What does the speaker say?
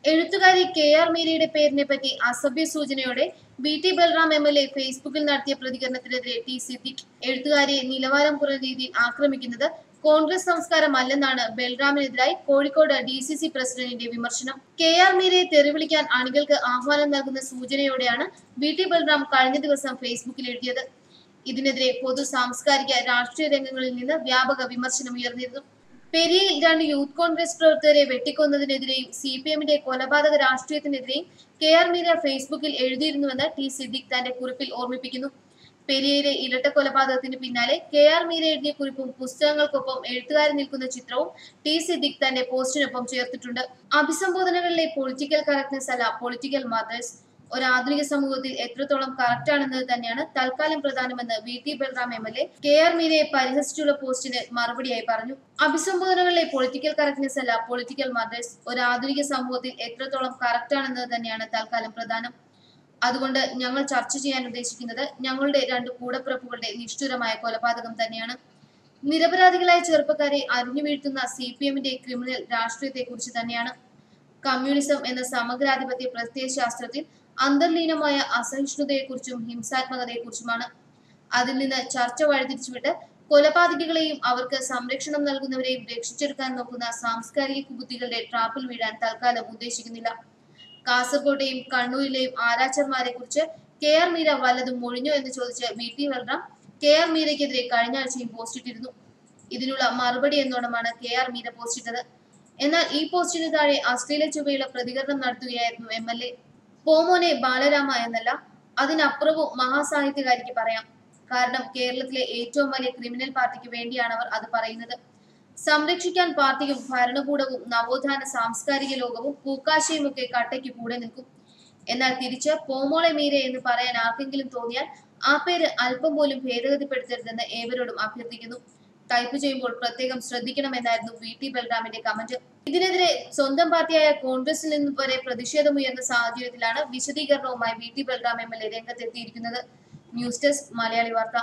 എഴുത്തുകാരി കെ.ആർ. മീരയുടെ പേരിനെ പറ്റി അസഭ്യ സൂചനയോടെ വി.ടി. ബൽറാം എം.എൽ.എ ഫേസ്ബുക്കിൽ നടത്തിയ പ്രതികരണത്തിനെതിരെ ടി. സിദ്ദിഖ്. എഴുത്തുകാരിയെ നിലവാരം കുറഞ്ഞ രീതിയിൽ ആക്രമിക്കുന്നത് കോൺഗ്രസ് സംസ്കാരമല്ലെന്നാണ് ബൽറാമിനെതിരായി കോഴിക്കോട് ഡി.സി.സി പ്രസിഡന്റിന്റെ വിമർശനം. കെ.ആർ. മീരയെ തെറിവിളിക്കാൻ അണികൾക്ക് ആഹ്വാനം നൽകുന്ന സൂചനയോടെയാണ് വി.ടി. ബൽറാം കഴിഞ്ഞ ദിവസം ഫേസ്ബുക്കിൽ എഴുതിയത്. ഇതിനെതിരെ പൊതു സാംസ്കാരിക രാഷ്ട്രീയ രംഗങ്ങളിൽ നിന്ന് വ്യാപക വിമർശനം ഉയർന്നിരുന്നു. പെരിയയിൽ 2 യൂത്ത് കോൺഗ്രസ് പ്രവർത്തകരെ വെട്ടിക്കൊന്നതിനെതിരെയും CPM-ന്റെ കൊലപാതക രാഷ്ട്രീയത്തിനെതിരെയും കെ.ആർ. മീര ഫേസ്ബുക്കിൽ എഴുതിയിരുന്നുവെന്ന് ടി. സിദ്ദിഖ് തന്റെ കുറിപ്പിൽ ഓർമ്മിപ്പിക്കുന്നു. പെരിയയിലെ ഇരട്ട കൊലപാതകത്തിന് പിന്നാലെ കെ.ആർ. മീര എഴുതിയ കുറിപ്പും പുസ്തകങ്ങൾക്കൊപ്പം എഴുത്തുകാരൻ നിൽക്കുന്ന ചിത്രവും ടി. സിദ്ദിഖ് തന്റെ പോസ്റ്റിനൊപ്പം ചേർത്തിട്ടുണ്ട്. അഭിസംബോധനകളിലെ പൊളിറ്റിക്കൽ കറക്റ്റ്നെസ് അല്ല പൊളിറ്റിക്കൽ മദേഴ്സ്. ഒരാധുനിക സമൂഹത്തിൽ എത്രത്തോളം കറക്റ്റാണെന്നത് തന്നെയാണ് തൽക്കാലം പ്രധാനമെന്ന് വി.ടി. ബൽറാം എം.എൽ.എ കെ.ആർ. മീരയെ പരിഹസിച്ചുള്ള പോസ്റ്റിന് മറുപടിയായി പറഞ്ഞു. അഭിസംബോധനകളിലെ പൊളിറ്റിക്കൽ കറക്റ്റ്നെസ് അല്ല പൊളിറ്റിക്കൽ മദേഴ്സ്. ഒരാധുനിക സമൂഹത്തിൽ എത്രത്തോളം കറക്റ്റാണെന്നത് തന്നെയാണ് തൽക്കാലം പ്രധാനം. അതുകൊണ്ട് ഞങ്ങൾ ചർച്ച ചെയ്യാൻ ഉദ്ദേശിക്കുന്നത് ഞങ്ങളുടെ 2 കൂടപ്പിറപ്പുകളുടെ നിഷ്ഠുരമായ കൊലപാതകം തന്നെയാണ്. നിരപരാധികളായ ചെറുപ്പക്കാരെ അരിഞ്ഞു വീഴ്ത്തുന്ന CPM-ന്റെ ക്രിമിനൽ രാഷ്ട്രീയത്തെക്കുറിച്ച് തന്നെയാണ്. കമ്മ്യൂണിസം എന്ന സമഗ്രാധിപത്യ പ്രത്യയശാസ്ത്രത്തിൽ അന്തർലീനമായ അസഹിഷ്ണുതയെക്കുറിച്ചും ഹിംസാത്മകതയെക്കുറിച്ചുമാണ്. അതിൽ നിന്ന് ചർച്ച വഴിതിരിച്ചുവിട്ട് കൊലപാതകികളെയും അവർക്ക് സംരക്ഷണം നൽകുന്നവരെയും രക്ഷിച്ചെടുക്കാൻ നോക്കുന്ന സാംസ്കാരിക കുബുദ്ധികളുടെ ട്രാപ്പിൽ വീഴാൻ തൽക്കാലം ഉദ്ദേശിക്കുന്നില്ല. കാസർകോട്ടെയും കണ്ണൂരിലെയും ആരാച്ചർമാരെ കുറിച്ച് കെ.ആർ. മീര വല്ലതും മൊഴിഞ്ഞോ എന്ന് ചോദിച്ച് വി.ടി. ബൽറാം കെ.ആർ. മീരയ്ക്കെതിരെ കഴിഞ്ഞ ആഴ്ചയും പോസ്റ്റിട്ടിരുന്നു. ഇതിനുള്ള മറുപടി എന്നോണമാണ് കെ.ആർ. മീര പോസ്റ്റിട്ടത്. എന്നാൽ ഈ പോസ്റ്റിന് താഴെ അശ്ലീല ചുവയുള്ള പ്രതികരണം നടത്തുകയായിരുന്നു എം.എൽ.എ. പോമോനെ ബാലരാമ എന്നല്ല, അതിനപ്പുറവും മഹാസാഹിത്യകാരിക്ക് പറയാം. കാരണം കേരളത്തിലെ ഏറ്റവും വലിയ ക്രിമിനൽ പാർട്ടിക്ക് വേണ്ടിയാണവർ അത് പറയുന്നത്. സംരക്ഷിക്കാൻ പാർട്ടിയും ഭരണകൂടവും നവോത്ഥാന സാംസ്കാരിക ലോകവും പൂക്കാശയുമൊക്കെ കട്ടയ്ക്ക് കൂടെ നിൽക്കും. എന്നാൽ തിരിച്ച് പോമോളെ മീര എന്ന് പറയാൻ ആർക്കെങ്കിലും തോന്നിയാൽ ആ പേര് അല്പം പോലും ഭേദഗതിപ്പെടുത്തരുതെന്ന് ഏവരോടും അഭ്യർത്ഥിക്കുന്നു. ടൈപ്പ് ചെയ്യുമ്പോൾ പ്രത്യേകം ശ്രദ്ധിക്കണമെന്നായിരുന്നു വി.ടി. ബൽറാമിന്റെ കമന്റ്. ഇതിനെതിരെ സ്വന്തം പാർട്ടിയായ കോൺഗ്രസിൽ നിന്നും വരെ പ്രതിഷേധമുയർന്ന സാഹചര്യത്തിലാണ് വിശദീകരണവുമായി വി.ടി. ബൽറാം എം.എൽ.എ രംഗത്തെത്തിയിരിക്കുന്നത്. ന്യൂസ് ഡെസ്ക് മലയാളി വാർത്ത.